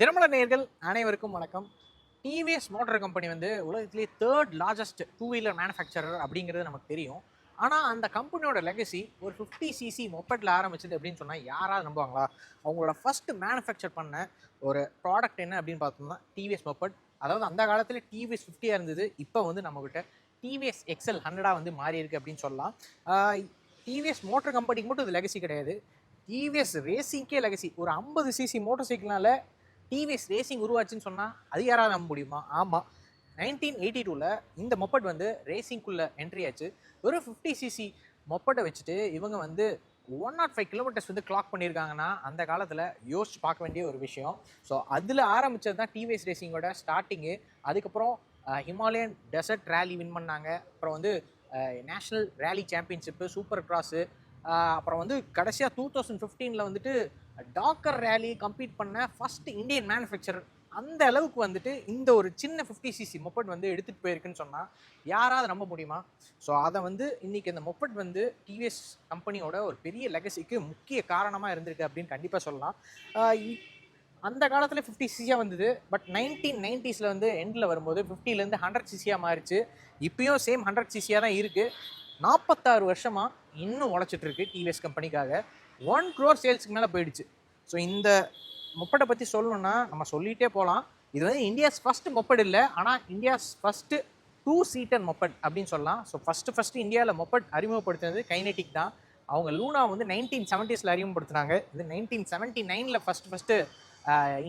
தினமலர் நேயர்கள் அனைவருக்கும் வணக்கம். டிவிஎஸ் மோட்டார் கம்பெனி வந்து உலகத்திலேயே third largest two wheeler manufacturer அப்படிங்கிறது நமக்கு தெரியும். ஆனால் அந்த கம்பெனியோட லெகசி ஒரு 50cc மொப்பட்டில் ஆரம்பிச்சது அப்படின்னு சொன்னால் யாராவது நம்புவாங்களா? அவங்களோட ஃபர்ஸ்ட் மேனுஃபேக்சர் பண்ண ஒரு ப்ராடக்ட் என்ன அப்படின்னு பார்த்தோம்னா டிவிஎஸ் மொப்பட். அதாவது அந்த காலத்தில் டிவிஎஸ் 50 இருந்தது, இப்போ வந்து நம்மகிட்ட டிவிஎஸ் எக்ஸல் 100 வந்து மாறி இருக்கு அப்படின்னு சொல்லலாம். டிவிஎஸ் மோட்டார் கம்பெனிக்கு மட்டும் இது லெகசி கிடையாது, டிவிஎஸ் ரேசிங்க்கே லெகசி. ஒரு 50cc மோட்டார் சைக்கிள்னால டிவிஎஸ் ரேசிங் உருவாச்சுன்னு சொன்னால் அது யாராவது நம்ப முடியுமா? ஆமாம், 1982 இந்த மொப்பட் வந்து ரேசிங்குள்ளே என்ட்ரி ஆச்சு. ஒரு 50cc மொப்பட்டை வச்சுட்டு இவங்க வந்து 105 கிலோமீட்டர்ஸ் வந்து கிளாக் பண்ணியிருக்காங்கன்னா அந்த காலத்தில் யோசிச்சு பார்க்க வேண்டிய ஒரு விஷயம். ஸோ அதில் ஆரம்பித்தது தான் டிவிஎஸ் ரேசிங்கோட ஸ்டார்டிங்கு. அதுக்கப்புறம் ஹிமாலயன் டெசர்ட் ரேலி வின் பண்ணாங்க. அப்புறம் வந்து national rally championship, super cross, அப்புறம் வந்து கடைசியாக 2015 வந்துட்டு டாக்கர் ரேலி கம்ப்ளீட் பண்ண ஃபர்ஸ்ட் இந்தியன் மேனுஃபேக்சரர். அந்த அளவுக்கு வந்துட்டு இந்த ஒரு சின்ன 50cc மொப்பட் வந்து எடுத்துகிட்டு போயிருக்குன்னு சொன்னால் யாராவது நம்ப முடியுமா? ஸோ அதை வந்து இன்றைக்கி இந்த மொப்பட் வந்து டிவிஎஸ் கம்பெனியோட ஒரு பெரிய லெகசிக்கு முக்கிய காரணமாக இருந்திருக்கு அப்படின்னு கண்டிப்பாக சொல்லலாம். அந்த காலத்தில் 50cc வந்தது, பட் 1990s வந்து எண்டில் வரும்போது 50லேருந்து 100cc மாறிச்சு. இப்பயும் சேம் 100cc தான் இருக்குது. 46 வருஷமாக இன்னும் உழைச்சிட்ருக்கு டிவிஎஸ் கம்பெனிக்காக. 1 crore சேல்ஸுக்கு மேலே போயிடுச்சு. ஸோ இந்த மொப்பட்டை பற்றி சொல்லணும்னா நம்ம சொல்லிகிட்டே போகலாம். இது வந்து இந்தியாஸ் ஃபஸ்ட்டு மொப்பட் இல்லை, ஆனால் இந்தியாஸ் ஃபஸ்ட்டு 2-seater மொப்பட் அப்படின்னு சொல்லலாம். ஸோ ஃபஸ்ட்டு இந்தியாவில் மொப்பட் அறிமுகப்படுத்தினது கைனெட்டிக் தான். அவங்க லூனா வந்து 1970s அறிமுகப்படுத்தினாங்க. இது 1979 ஃபஸ்ட்டு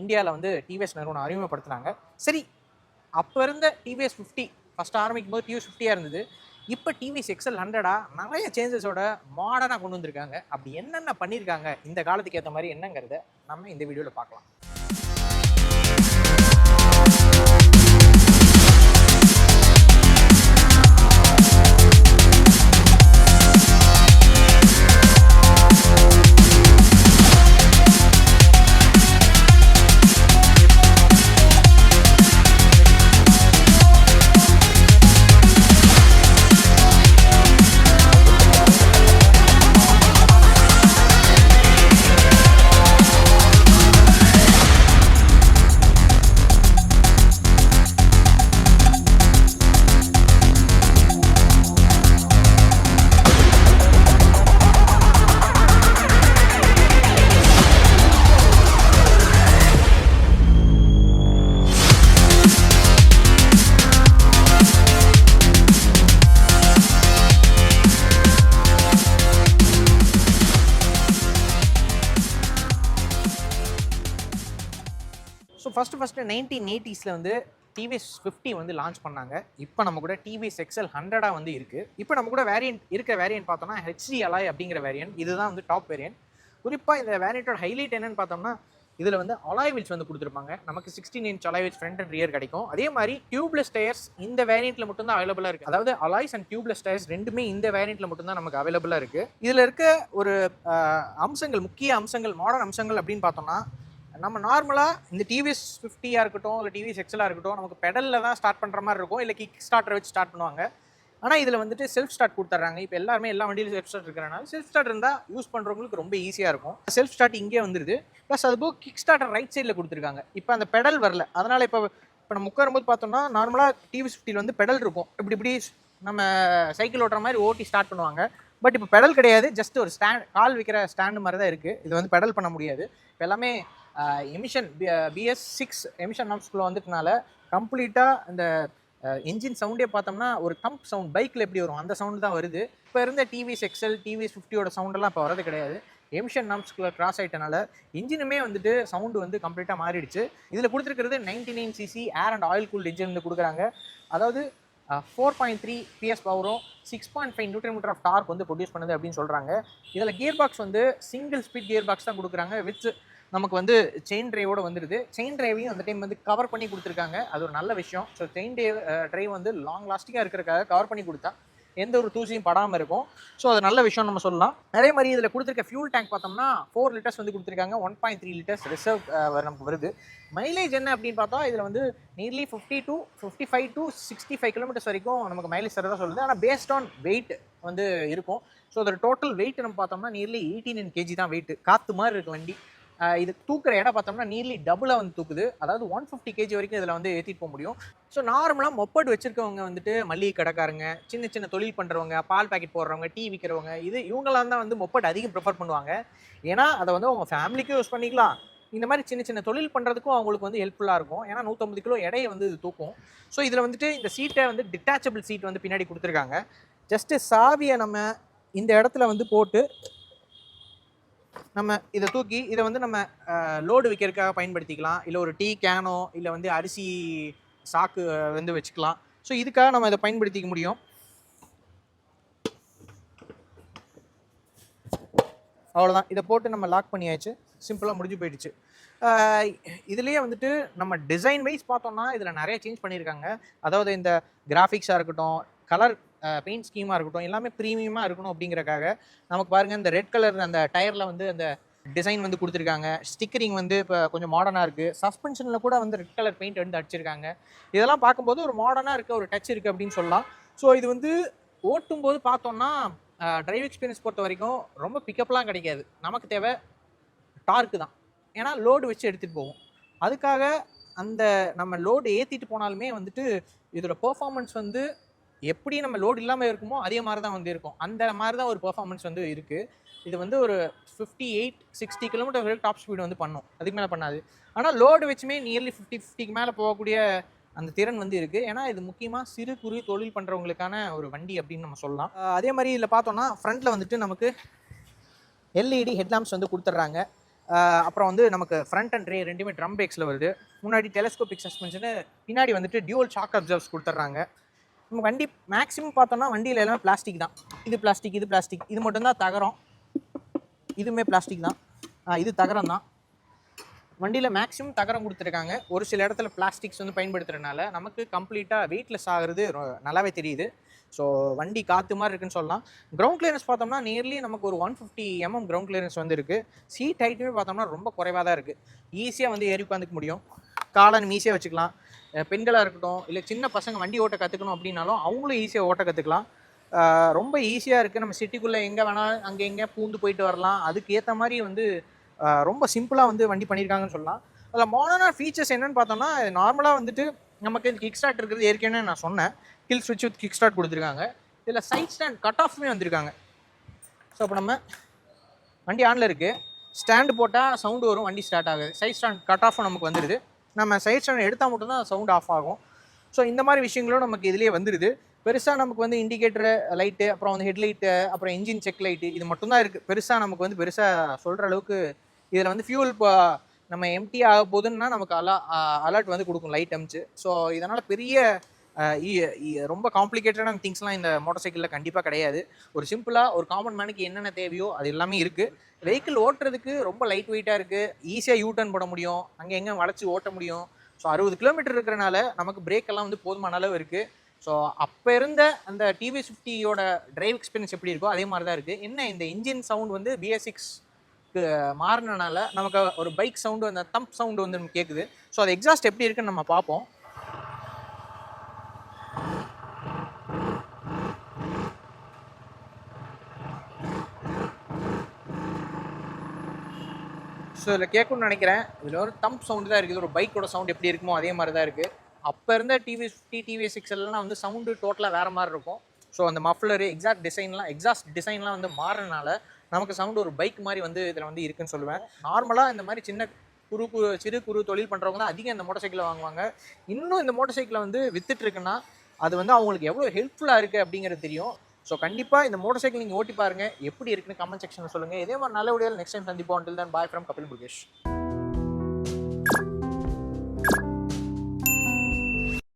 இந்தியாவில் வந்து டிவிஎஸ் நிறுவனம் அறிமுகப்படுத்தினாங்க. சரி, அப்போ இருந்த டிவிஎஸ் 50 ஃபஸ்ட்டு ஆரம்பிக்கும் போது டிவிஎஸ் 50 இருந்தது. இப்போ டிவிஎஸ் எக்ஸல் 100 நிறைய சேஞ்சஸோட மாடர்னாக கொண்டு வந்திருக்காங்க. அப்படி என்னென்ன பண்ணியிருக்காங்க இந்த காலத்துக்கு ஏற்ற மாதிரி என்னங்கிறத நம்ம இந்த வீடியோவில் பார்க்கலாம். ஃபஸ்ட்டு 1980s வந்து டிவிஎஸ் 50 வந்து லான்ச் பண்ணாங்க. இப்போ நம்ம கூட டிவிஎஸ் எக்ஸல் 100 வந்து இருக்குது. இப்போ நம்ம கூட வேரியன்ட் பார்த்தோம்னா ஹெச்டி அலாய் அப்படிங்கிற வேரியன்ட். இதுதான் வந்து டாப் வேரியன்ட். குறிப்பாக இந்த வேரியண்ட்டோட ஹைலைட் என்னன்னு பார்த்தோம்னா இதில் வந்து அலாய் வீல்ஸ் வந்து கொடுத்துருப்பாங்க. நமக்கு 16 inch alloy wheels front and rear கிடைக்கும். அதே மாதிரி டியூப்லெஸ் டயர்ஸ் இந்த வேரியண்ட்டில் மட்டும்தான் அவைலபிளாக இருக்குது. அதாவது அலாய்ஸ் அண்ட் டியூப்லெஸ் டயர்ஸ் ரெண்டுமே இந்த வேரியண்ட்டில் மட்டும்தான் நமக்கு அவைலபிளாக இருக்குது. இதில் இருக்க ஒரு முக்கிய அம்சங்கள், மாடர்ன் அம்சங்கள் அப்படின்னு பார்த்தோம்னா, நம்ம நார்மலாக இந்த டிவிஎஸ் 50 இருக்கட்டும் இல்லை டிவிஎஸ் எக்ஸலாக இருக்கட்டும் நமக்கு பெடலில் தான் ஸ்டார்ட் பண்ணுற மாதிரி இருக்கும், இல்லை கிக் ஸ்டார்டரை வச்சு ஸ்டார்ட் பண்ணுவாங்க. ஆனால் இதில் வந்துட்டு செல்ஃப் ஸ்டார்ட் கொடுத்துட்றாங்க. இப்போ எல்லா வண்டியிலும் செல்ஃப் ஸ்டார்ட் இருக்கிறனால செல்ஃப் ஸ்டார்ட் இருந்தால் யூஸ் பண்ணுறவங்களுக்கு ரொம்ப ஈஸியாக இருக்கும். செல்ஃப் ஸ்டார்ட் இங்கே வந்துடுது. ப்ளஸ் அதுபோக கிக் ஸ்டார்டர் ரைட் சைடில் கொடுத்துருக்காங்க. இப்போ அந்த பெடல் வரல, அதனால் இப்போ நம்ம உட்காரும்போது பார்த்தோம்னா நார்மலாக டிவிஎஸ் 50 வந்து பெடல் இருக்கும். இப்படி நம்ம சைக்கிள் ஓட்டுற மாதிரி ஓட்டி ஸ்டார்ட் பண்ணுவாங்க. பட் இப்போ பெடல் கிடையாது, ஜஸ்ட் ஒரு கால் வைக்கிற ஸ்டாண்டு மாதிரி தான் இருக்குது. இது வந்து பெடல் பண்ண முடியாது. இப்போ எல்லாமே எமிஷன் BS6 எமிஷன் நார்ம்ஸ்குள்ளே வந்துட்டனால கம்ப்ளீட்டாக இந்த என்ஜின் சவுண்டே பார்த்தோம்னா ஒரு தம்ப் சவுண்ட் பைக்கில் எப்படி வரும் அந்த சவுண்டு தான் வருது. இப்போ இருந்த டிவிஎஸ் எக்ஸல் டிவிஎஸ் 50 சவுண்டெல்லாம் இப்போ வரது கிடையாது. எமிஷன் நார்ம்ஸ்குள்ளே கிராஸ் ஆகிட்டனால இன்ஜினுமே வந்துட்டு சவுண்டு வந்து கம்ப்ளீட்டாக மாறிடுச்சு. இதில் கொடுத்துருக்கிறது 99cc air and oil cooled engine வந்து கொடுக்குறாங்க. அதாவது 4.3 PS பவரும் 6.5 Nm ஆஃப் டார்க் வந்து ப்ரொடியூஸ் பண்ணுது அப்படின்னு சொல்கிறாங்க. இதில் கியர் பாக்ஸ் வந்து சிங்கிள் ஸ்பீட் கியர் பாக்ஸ் தான் கொடுக்குறாங்க. வித் நமக்கு வந்து செயின் டிரைவோடு வந்துடுது. செயின் டிரைவையும் அந்த டைம் வந்து கவர் பண்ணி கொடுத்துருக்காங்க. அது ஒரு நல்ல விஷயம். ஸோ செயின் டிரைவ் வந்து லாங் லாஸ்டிங்காக இருக்கிறதுக்காக கவர் பண்ணி கொடுத்தா எந்த ஒரு தூசியும் படாமல் இருக்கும். ஸோ அது நல்ல விஷயம் நம்ம சொல்லலாம். அதே மாதிரி இதில் கொடுத்துருக்க ஃபியூல் டேங்க் பார்த்தோம்னா 4 liters வந்து கொடுத்துருக்காங்க. 1.3 liters ரிசர்வ் நமக்கு வருது. மைலேஜ் என்ன அப்படின்னு பார்த்தா இதில் வந்து நியர்லி 55 to 65 கிலோமீட்டர்ஸ் வரைக்கும் நமக்கு மைலேஜ் தரதான் சொல்லுது. ஆனால் பேஸ்ட் ஆன் வெயிட் வந்து இருக்கும். ஸோ அதோட டோட்டல் வெயிட் நம்ம பார்த்தோம்னா நியர்லி 18 kg தான் வெயிட். காற்று மாதிரி இருக்குது வண்டி. இது தூக்குற இடம் பார்த்தோம்னா நியர்லி டபுளாக வந்து தூக்குது. அதாவது 150 கேஜி வரைக்கும் இதில் வந்து ஏற்றிட்டு போக முடியும். ஸோ நார்மலாக மொப்பட் வச்சிருக்கவங்க வந்துட்டு மளிகை கடைக்காரங்க, சின்ன சின்ன தொழில் பண்ணுறவங்க, பால் பாக்கெட் போடுறவங்க, டீ விற்கிறவங்க, இவங்களாம் தான் வந்து மொப்பட் அதிகம் ப்ரிஃபர் பண்ணுவாங்க. ஏன்னா அதை வந்து அவங்க ஃபேமிலிக்கும் யூஸ் பண்ணிக்கலாம், இந்த மாதிரி சின்ன சின்ன தொழில் பண்ணுறதுக்கும் அவங்களுக்கு வந்து ஹெல்ப்ஃபுல்லாக இருக்கும். ஏன்னா 150 கிலோ எடையை வந்து இது தூக்கும். ஸோ இதில் வந்துட்டு இந்த சீட்டை வந்து டிட்டாச்சபிள் சீட் வந்து பின்னாடி கொடுத்துருக்காங்க. ஜஸ்ட்டு சாவியை நம்ம இந்த இடத்துல வந்து போட்டு நம்ம இதை தூக்கி இதை வந்து நம்ம லோடு வைக்கிறதுக்காக பயன்படுத்திக்கலாம். இல்லை ஒரு டீ கேனோ இல்லை வந்து அரிசி சாக்கு வந்து வச்சுக்கலாம். ஸோ இதுக்காக நம்ம இதை பயன்படுத்திக்க முடியும். அவ்வளோதான், இதை போட்டு நம்ம லாக் பண்ணியாச்சு. சிம்பிளாக முடிஞ்சு போயிடுச்சு. இதுலேயே வந்துட்டு நம்ம டிசைன் வைஸ் பார்த்தோம்னா இதில் நிறைய சேஞ்ச் பண்ணியிருக்காங்க. அதாவது இந்த கிராஃபிக்ஸாக இருக்கட்டும், கலர் பெயிண்ட் ஸ்கீமாக இருக்கட்டும், எல்லாமே ப்ரீமியமாக இருக்கணும் அப்படிங்கிறக்காக நமக்கு பாருங்கள் இந்த ரெட் கலர் அந்த டயரில் வந்து அந்த டிசைன் வந்து கொடுத்துருக்காங்க. ஸ்டிக்கரிங் வந்து இப்போ கொஞ்சம் மாடர்னாக இருக்குது. சஸ்பென்ஷனில் கூட வந்து ரெட் கலர் பெயிண்ட் வந்து அடிச்சிருக்காங்க. இதெல்லாம் பார்க்கும்போது ஒரு மாடர்னாக இருக்க ஒரு டச் இருக்குது அப்படின்னு சொல்லலாம். ஸோ இது வந்து ஓட்டும்போது பார்த்தோம்னா டிரைவ் எக்ஸ்பீரியன்ஸ் பொறுத்த வரைக்கும் ரொம்ப பிக்கப்லாம் கிடைக்காது. நமக்கு தேவை டார்க்கு தான். ஏன்னா லோடு வச்சு எடுத்துகிட்டு போவோம். அதுக்காக அந்த நம்ம லோடு ஏற்றிட்டு போனாலுமே வந்துட்டு இதோட பெர்ஃபார்மன்ஸ் வந்து எப்படி நம்ம லோடு இல்லாமல் இருக்குமோ அதே மாதிரி தான் வந்து இருக்கும். அந்த மாதிரி தான் ஒரு பெர்ஃபார்மன்ஸ் வந்து இருக்குது. இது வந்து ஒரு 58-60 கிலோமீட்டர் வரைக்கும் டாப் ஸ்பீடு வந்து பண்ணும், அதுக்கு மேலே பண்ணாது. ஆனால் லோடு வச்சுமே நியர்லி 50-50க்கு மேலே போகக்கூடிய அந்த திறன் வந்து இருக்குது. ஏன்னா இது முக்கியமாக சிறு குறு தொழில் பண்ணுறவங்களுக்கான ஒரு வண்டி அப்படின்னு நம்ம சொல்லலாம். அதே மாதிரி இதில் பார்த்தோன்னா ஃப்ரண்ட்டில் வந்துட்டு நமக்கு எல்இடி ஹெட்லாம்ப்ஸ் வந்து கொடுத்துட்றாங்க. அப்புறம் வந்து நமக்கு ஃப்ரண்ட் அண்ட் ரே ரெண்டுமே ட்ரம் பிரேக்ஸில் வருது. முன்னாடி டெலஸ்கோபிக் சஸ்பென்ஷனு, பின்னாடி வந்துட்டு டியூவல் ஷாக் அப்சர்வ்ஸ் கொடுத்துட்றாங்க. நம்ம வண்டி மேக்ஸிமம் பார்த்தோம்னா வண்டியில் எல்லாமே பிளாஸ்டிக் தான். இது பிளாஸ்டிக், இது பிளாஸ்டிக், இது மட்டும்தான் தகரம். இதுவுமே பிளாஸ்டிக் தான், இது தகரம் தான். வண்டியில் மேக்ஸிமம் தகரம் கொடுத்துருக்காங்க. ஒரு சில இடத்துல பிளாஸ்டிக்ஸ் வந்து பயன்படுத்துறதுனால நமக்கு கம்ப்ளீட்டாக வெயிட்லெஸ் ஆகிறது நல்லாவே தெரியுது. ஸோ வண்டி காற்று மாதிரி இருக்குன்னு சொல்லலாம். கிரவுண்ட் கிளியரன்ஸ் பார்த்தோம்னா நியர்லி நமக்கு ஒரு 150 mm கிரவுண்ட் கிளியரன்ஸ் வந்து இருக்குது. சீட் ஹைட்டுமே பார்த்தோம்னா ரொம்ப குறைவாக தான் இருக்குது. ஈஸியாக வந்து ஏறி உட்காந்துக்க முடியும். காலன் ஈஸியாக வச்சுக்கலாம். பெண்களாக இருக்கட்டும், இல்லை சின்ன பசங்க வண்டி ஓட்ட கற்றுக்கணும் அப்படின்னாலும் அவங்களும் ஈஸியாக ஓட்ட கற்றுக்கலாம். ரொம்ப ஈஸியாக இருக்குது. நம்ம சிட்டிக்குள்ளே எங்கே வேணாலும் அங்கே எங்கே பூந்து போயிட்டு வரலாம். அதுக்கு ஏற்ற மாதிரி வந்து ரொம்ப சிம்பிளாக வந்து வண்டி பண்ணியிருக்காங்கன்னு சொல்லலாம். அதில் மாடர்னாக ஃபீச்சர்ஸ் என்னென்னு பார்த்தோம்னா, நார்மலாக வந்துட்டு நமக்கு கிக் ஸ்டார்ட் இருக்கிறது ஏற்கனவே நான் சொன்னேன். கில் ஸ்விட்ச் வித் கிக் ஸ்டார்ட் கொடுத்துருக்காங்க. இதில் சைட் ஸ்டாண்ட் கட் ஆஃப்மே வந்திருக்காங்க. ஸோ இப்போ நம்ம வண்டி ஆனில் இருக்குது, ஸ்டாண்டு போட்டால் சவுண்டு வரும், வண்டி ஸ்டார்ட் ஆகுது. சைட் ஸ்டாண்ட் கட் ஆஃபும் நமக்கு வந்துடுது. நம்ம சைட் ஸ்டாண்ட் எடுத்தால் மட்டும்தான் சவுண்ட் ஆஃப் ஆகும். ஸோ இந்த மாதிரி விஷயங்களும் நமக்கு இதிலே வந்துடுது. பெருசாக நமக்கு வந்து இண்டிகேட்டரு லைட்டு, அப்புறம் வந்து ஹெட்லைட்டு, அப்புறம் இன்ஜின் செக் லைட்டு, இது மட்டும்தான் இருக்குது. பெருசாக நமக்கு வந்து பெருசாக சொல்கிற அளவுக்கு இதில் வந்து ஃபியூல் இப்போ நம்ம எம்டி ஆக போகுதுன்னா நமக்கு அலர்ட் வந்து கொடுக்கும் லைட் அமிச்சு. ஸோ இதனால் பெரிய ரொம்ப காம்ப்ளிகேட்டடான திங்ஸ்லாம் இந்த மோட்டார் சைக்கிளில் கண்டிப்பாக கிடையாது. ஒரு சிம்பிளாக ஒரு காமன் மேனுக்கு என்னென்ன தேவையோ அது எல்லாமே இருக்குது. வெஹிக்கிள் ஓட்டுறதுக்கு ரொம்ப லைட் வெயிட்டாக இருக்குது. ஈஸியாக யூ டர்ன் போட முடியும், அங்கே எங்கே வளைச்சி ஓட்ட முடியும். ஸோ 60 கிலோமீட்டர் இருக்கிறனால நமக்கு பிரேக்கெல்லாம் வந்து போதுமான அளவு இருக்குது. ஸோ அப்போ இருந்த அந்த டிவிஎஸ் 50யோட டிரைவ் எக்ஸ்பீரியன்ஸ் எப்படி இருக்கோ அதே மாதிரி தான் இருக்குது. என்ன இந்த இன்ஜின் சவுண்ட் வந்து BS6க்கு மாறினால நமக்கு ஒரு பைக் சவுண்டு, அந்த தம்ப் சவுண்டு வந்து நமக்கு கேட்குது. ஸோ அது எக்ஸாஸ்ட் எப்படி இருக்குன்னு நம்ம பார்ப்போம். ஸோ இதில் கேட்கணும்னு நினைக்கிறேன். இதில் ஒரு தம்ப் சவுண்டு தான் இருக்குது. ஒரு பைக்கோட சவுண்ட் எப்படி இருக்குமோ அதே மாதிரி தான் இருக்குது. அப்போ இருந்த டிவிஎஸ் 50 டிவிஎஸ்6 எல்லாம் வந்து சவுண்டு டோட்டலாக வேறு மாதிரி இருக்கும். ஸோ அந்த மஃப்ளரு எக்ஸாஸ்ட் டிசைன்லாம் வந்து மாறினால நமக்கு சவுண்டு ஒரு பைக் மாதிரி வந்து இதில் வந்து இருக்குன்னு சொல்லுவேன். நார்மலாக இந்த மாதிரி சிறு குறு தொழில் பண்ணுறவங்க தான் அதிகம் இந்த மோட்டார் சைக்கிளை வாங்குவாங்க. இன்னும் இந்த மோட்டார் சைக்கிளை வந்து வித்துட்ருக்குன்னா அது வந்து அவங்களுக்கு எவ்வளோ ஹெல்ப்ஃபுல்லாக இருக்குது அப்படிங்கிறது தெரியும். ஸோ கண்டிப்பாக இந்த மோட்டார் சைக்கிள் நீங்கள் ஓட்டி பாருங்கள், எப்படி இருக்குன்னு கமெண்ட் செக்ஷனில் சொல்லுங்கள். இதே மாதிரி நல்ல வீடியோவில் நெக்ஸ்ட் டைம் சந்திப்போம். until then bye from Kapil Murugesh.